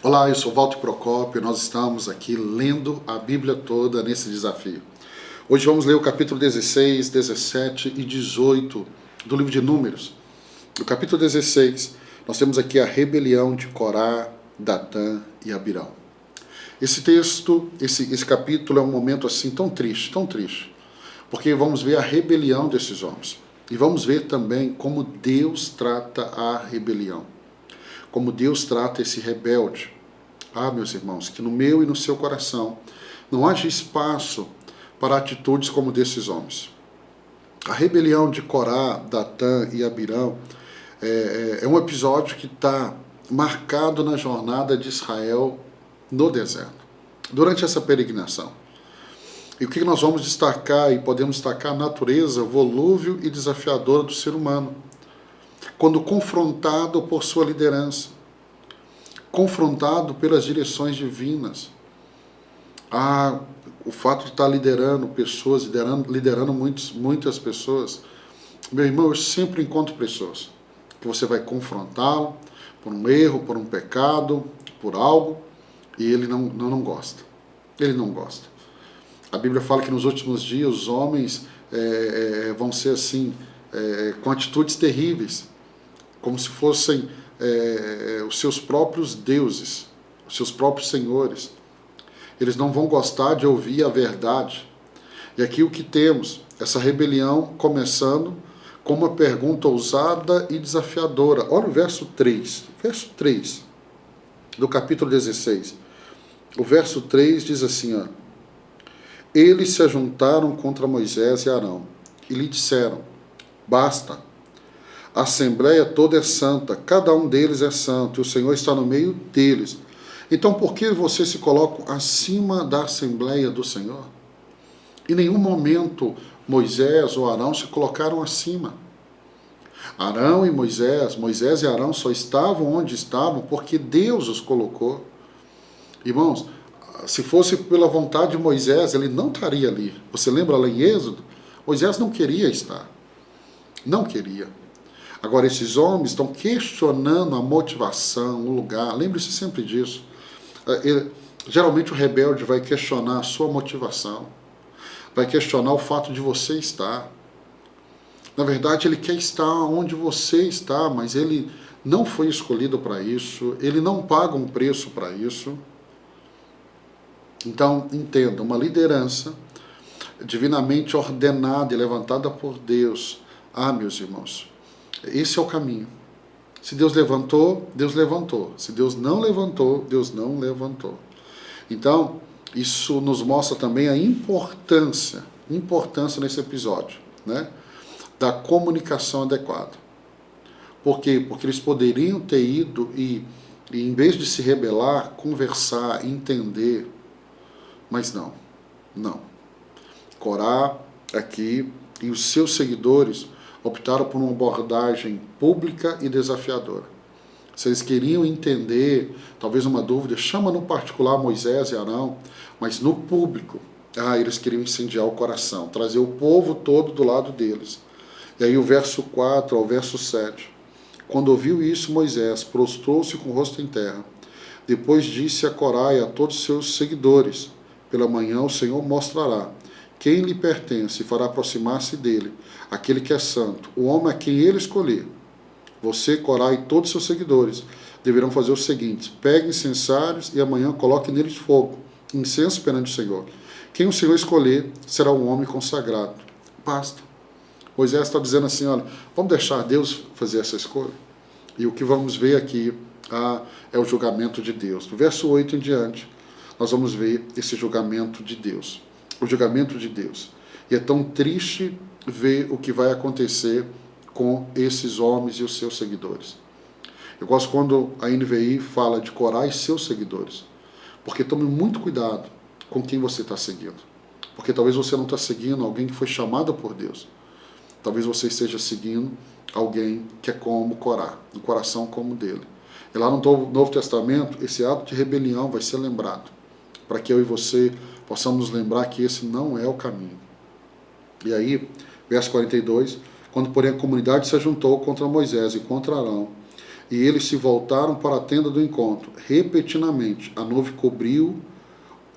Olá, eu sou Walter Procópio e nós estamos aqui lendo a Bíblia toda nesse desafio. Hoje vamos ler o capítulo 16, 17 e 18 do livro de Números. No capítulo 16, nós temos aqui a rebelião de Corá, Datã e Abirão. Esse texto, esse capítulo é um momento assim tão triste, porque vamos ver a rebelião desses homens. E vamos ver também como Deus trata a rebelião. Como Deus trata esse rebelde. Meus irmãos, que no meu e no seu coração não haja espaço para atitudes como desses homens. A rebelião de Corá, Datã e Abirão é um episódio que está marcado na jornada de Israel no deserto, durante essa peregrinação. E o que nós vamos destacar, e podemos destacar, a natureza volúvel e desafiadora do ser humano, quando confrontado por sua liderança, confrontado pelas direções divinas. O fato de estar liderando pessoas, liderando muitas pessoas. Meu irmão, eu sempre encontro pessoas que você vai confrontá-lo por um erro, por um pecado, por algo, e ele não gosta. Ele não gosta. A Bíblia fala que nos últimos dias os homens vão ser assim, com atitudes terríveis, como se fossem os seus próprios deuses, os seus próprios senhores. Eles não vão gostar de ouvir a verdade. E aqui o que temos? Essa rebelião começando com uma pergunta ousada e desafiadora. Olha o verso 3. Verso 3 do capítulo 16. O verso 3 diz assim, eles se ajuntaram contra Moisés e Arão e lhe disseram, basta, a assembleia toda é santa, cada um deles é santo, e o Senhor está no meio deles. Então por que vocês se colocam acima da assembleia do Senhor? Em nenhum momento Moisés ou Arão se colocaram acima. Arão e Moisés e Arão só estavam onde estavam porque Deus os colocou. Irmãos, se fosse pela vontade de Moisés, ele não estaria ali. Você lembra lá em Êxodo? Moisés não queria estar. Não queria. Agora, esses homens estão questionando a motivação, o lugar. Lembre-se sempre disso. Geralmente o rebelde vai questionar a sua motivação. Vai questionar o fato de você estar. Na verdade, ele quer estar onde você está, mas ele não foi escolhido para isso. Ele não paga um preço para isso. Então, entenda, uma liderança divinamente ordenada e levantada por Deus. Meus irmãos, esse é o caminho. Se Deus levantou, Deus levantou. Se Deus não levantou, Deus não levantou. Então, isso nos mostra também a importância nesse episódio, né, da comunicação adequada. Por quê? Porque eles poderiam ter ido e em vez de se rebelar, conversar, entender. Mas não. Corá aqui e os seus seguidores optaram por uma abordagem pública e desafiadora. Se eles queriam entender, talvez uma dúvida, chama no particular Moisés e Arão, mas no público, eles queriam incendiar o coração, trazer o povo todo do lado deles. E aí o verso 4 ao verso 7. Quando ouviu isso, Moisés prostrou-se com o rosto em terra. Depois disse a Corá e a todos os seus seguidores, pela manhã o Senhor mostrará quem lhe pertence e fará aproximar-se dele, aquele que é santo, o homem a quem ele escolher. Você, Corá e todos os seus seguidores deverão fazer o seguinte, peguem incensários e amanhã coloquem neles fogo, incenso perante o Senhor. Quem o Senhor escolher será um homem consagrado. Basta. Moisés está dizendo assim, olha, vamos deixar Deus fazer essa escolha? E o que vamos ver aqui é o julgamento de Deus. Do verso 8 em diante, nós vamos ver esse julgamento de Deus. O julgamento de Deus. E é tão triste ver o que vai acontecer com esses homens e os seus seguidores. Eu gosto quando a NVI fala de Corá e seus seguidores. Porque tome muito cuidado com quem você está seguindo. Porque talvez você não está seguindo alguém que foi chamado por Deus. Talvez você esteja seguindo alguém que é como Corá, um coração como o dele. E lá no Novo Testamento, esse ato de rebelião vai ser lembrado. Para que eu e você possamos lembrar que esse não é o caminho. E aí, verso 42, quando porém a comunidade se ajuntou contra Moisés e contra Arão, E eles se voltaram para a tenda do encontro. Repetidamente, a nuvem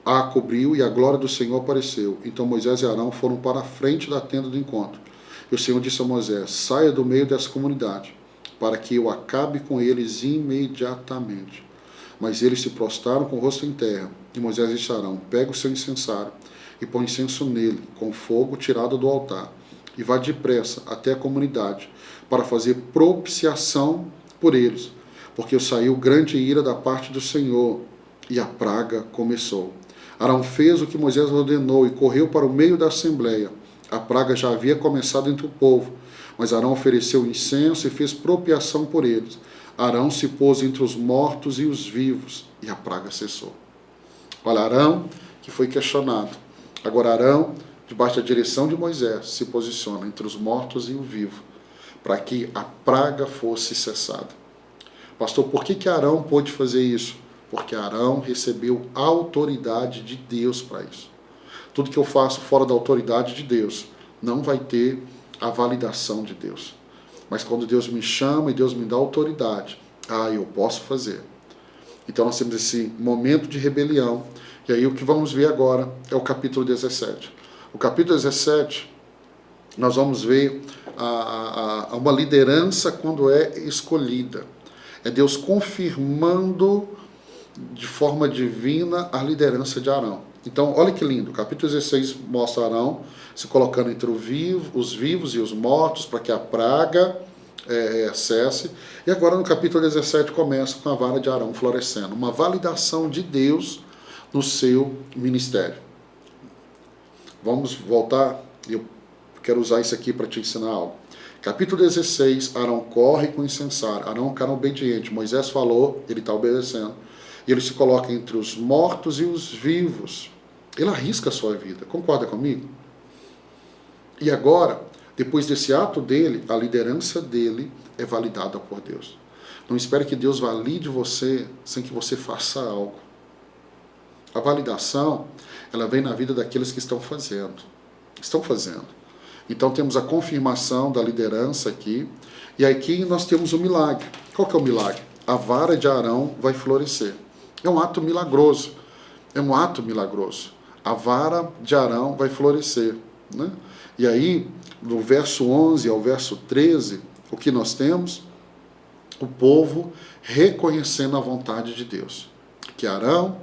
a cobriu e a glória do Senhor apareceu. Então Moisés e Arão foram para a frente da tenda do encontro. E o Senhor disse a Moisés: saia do meio dessa comunidade, para que eu acabe com eles imediatamente. Mas eles se prostraram com o rosto em terra. E Moisés disse a Arão: pega o seu incensário e põe incenso nele, com fogo tirado do altar, e vá depressa até a comunidade, para fazer propiciação por eles, porque saiu grande ira da parte do Senhor, e a praga começou. Arão fez o que Moisés ordenou e correu para o meio da assembleia. A praga já havia começado entre o povo, mas Arão ofereceu incenso e fez propiciação por eles. Arão se pôs entre os mortos e os vivos, e a praga cessou. Olha, Arão, que foi questionado. Agora Arão, debaixo da direção de Moisés, se posiciona entre os mortos e o vivo, para que a praga fosse cessada. Pastor, por que Arão pôde fazer isso? Porque Arão recebeu a autoridade de Deus para isso. Tudo que eu faço fora da autoridade de Deus não vai ter a validação de Deus. Mas quando Deus me chama e Deus me dá autoridade, eu posso fazer. Então nós temos esse momento de rebelião. E aí o que vamos ver agora é o capítulo 17. O capítulo 17, nós vamos ver uma liderança quando é escolhida. É Deus confirmando de forma divina a liderança de Arão. Então, olha que lindo, o capítulo 16 mostra Arão se colocando entre os vivos e os mortos para que a praga cesse. E agora no capítulo 17 começa com a vara de Arão florescendo, uma validação de Deus no seu ministério. Vamos voltar, eu quero usar isso aqui para te ensinar algo. Capítulo 16, Arão corre com o incensário. Arão é um cara obediente. Moisés falou, ele está obedecendo. E ele se coloca entre os mortos e os vivos. Ele arrisca a sua vida. Concorda comigo? E agora, depois desse ato dele, a liderança dele é validada por Deus. Não espere que Deus valide você sem que você faça algo. A validação, ela vem na vida daqueles que estão fazendo. Então temos a confirmação da liderança aqui. E aqui nós temos o milagre. Qual que é o milagre? A vara de Arão vai florescer. É um ato milagroso. A vara de Arão vai florescer. Né? E aí, do verso 11 ao verso 13, o que nós temos? O povo reconhecendo a vontade de Deus. Que Arão,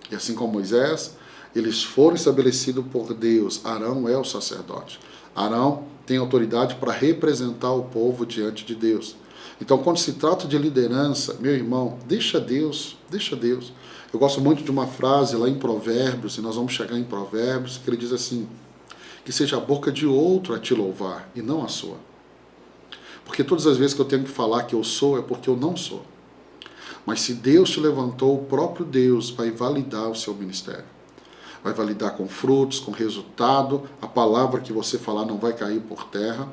e assim como Moisés, eles foram estabelecidos por Deus. Arão é o sacerdote. Arão tem autoridade para representar o povo diante de Deus. Então, quando se trata de liderança, meu irmão, deixa Deus. Eu gosto muito de uma frase lá em Provérbios, e nós vamos chegar em Provérbios, que ele diz assim: que seja a boca de outro a te louvar, e não a sua. Porque todas as vezes que eu tenho que falar que eu sou, é porque eu não sou. Mas se Deus te levantou, o próprio Deus vai validar o seu ministério. Vai validar com frutos, com resultado. A palavra que você falar não vai cair por terra.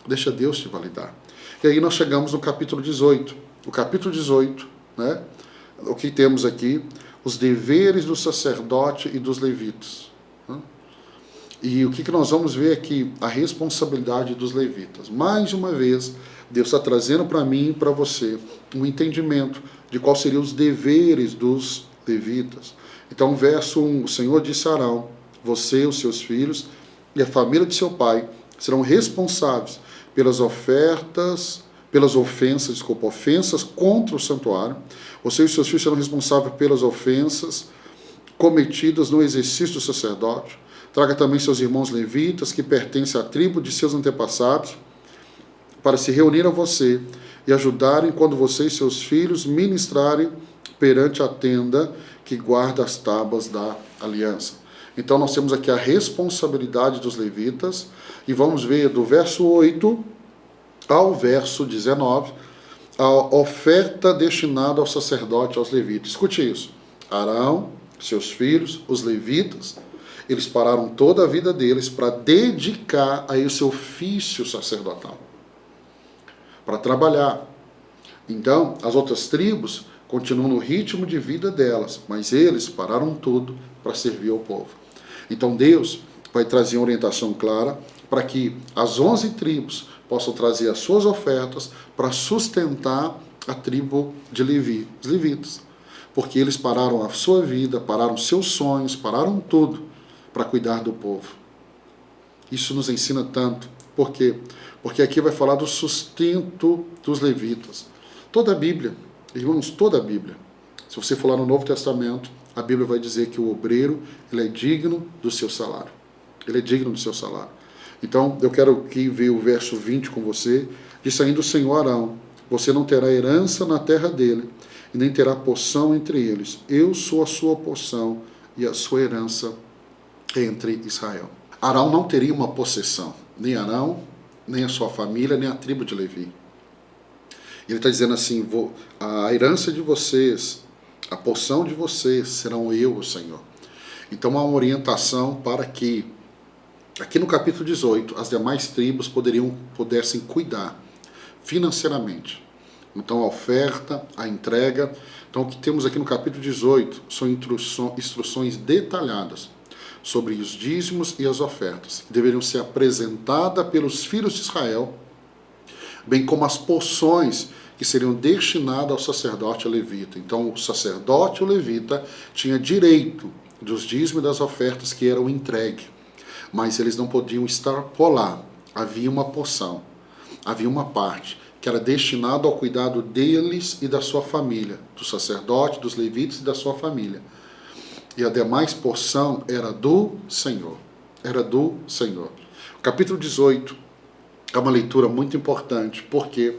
Deixa Deus te validar. E aí nós chegamos no capítulo 18. O capítulo 18, né? O que temos aqui? Os deveres do sacerdote e dos levitas. Né? E o que nós vamos ver aqui? A responsabilidade dos levitas. Mais uma vez, Deus está trazendo para mim e para você um entendimento de quais seriam os deveres dos levitas. Então, verso 1, o Senhor disse a Arão: você, os seus filhos e a família de seu pai serão responsáveis pelas ofensas contra o santuário. Você e os seus filhos serão responsáveis pelas ofensas cometidas no exercício do sacerdócio. Traga também seus irmãos levitas, que pertencem à tribo de seus antepassados, para se reunir a você e ajudarem quando você e seus filhos ministrarem perante a tenda que guarda as tábuas da aliança. Então nós temos aqui a responsabilidade dos levitas, e vamos ver do verso 8 ao verso 19, a oferta destinada ao sacerdote, aos levitas. Escute isso: Arão, seus filhos, os levitas, eles pararam toda a vida deles para dedicar aí o seu ofício sacerdotal, para trabalhar. Então, as outras tribos continuam no ritmo de vida delas, mas eles pararam tudo para servir ao povo. Então Deus vai trazer uma orientação clara para que as 11 tribos possam trazer as suas ofertas para sustentar a tribo de Levi, os levitas, porque eles pararam a sua vida, pararam seus sonhos, pararam tudo para cuidar do povo. Isso nos ensina tanto. Por quê? Porque aqui vai falar do sustento dos levitas. Toda a Bíblia, irmãos, toda a Bíblia. Se você for lá no Novo Testamento, a Bíblia vai dizer que o obreiro, ele é digno do seu salário. Ele é digno do seu salário. Então, eu quero aqui ver o verso 20 com você. Diz ainda o Senhor Arão: você não terá herança na terra dele, e nem terá porção entre eles. Eu sou a sua porção e a sua herança entre Israel. Arão não teria uma possessão, nem Arão, nem a sua família, nem a tribo de Levi. Ele está dizendo assim: a herança de vocês, a porção de vocês serão eu, o Senhor. Então há uma orientação para que, aqui no capítulo 18, as demais tribos pudessem cuidar financeiramente. Então a oferta, a entrega. Então o que temos aqui no capítulo 18 são instruções detalhadas sobre os dízimos e as ofertas, que deveriam ser apresentadas pelos filhos de Israel, bem como as porções que seriam destinadas ao sacerdote levita. Então o sacerdote o levita tinha direito dos dízimos e das ofertas que eram entregues, mas eles não podiam extrapolar. Havia uma porção, havia uma parte que era destinada ao cuidado deles e da sua família, do sacerdote, dos levitas e da sua família. E a demais porção era do Senhor. Era do Senhor. O capítulo 18 é uma leitura muito importante. Por quê?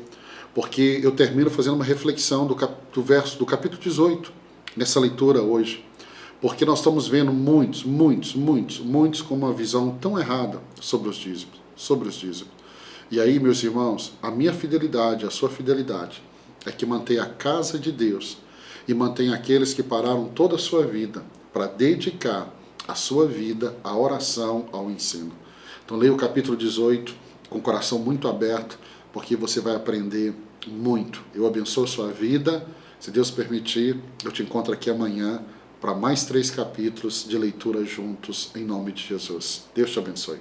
Porque eu termino fazendo uma reflexão do verso do capítulo 18, nessa leitura hoje. Porque nós estamos vendo muitos com uma visão tão errada sobre os dízimos. E aí, meus irmãos, a minha fidelidade, a sua fidelidade, é que mantém a casa de Deus e mantém aqueles que pararam toda a sua vida para dedicar a sua vida à oração, ao ensino. Então leia o capítulo 18 com o coração muito aberto, porque você vai aprender muito. Eu abençoo a sua vida. Se Deus permitir, eu te encontro aqui amanhã para mais 3 capítulos de leitura juntos, em nome de Jesus. Deus te abençoe.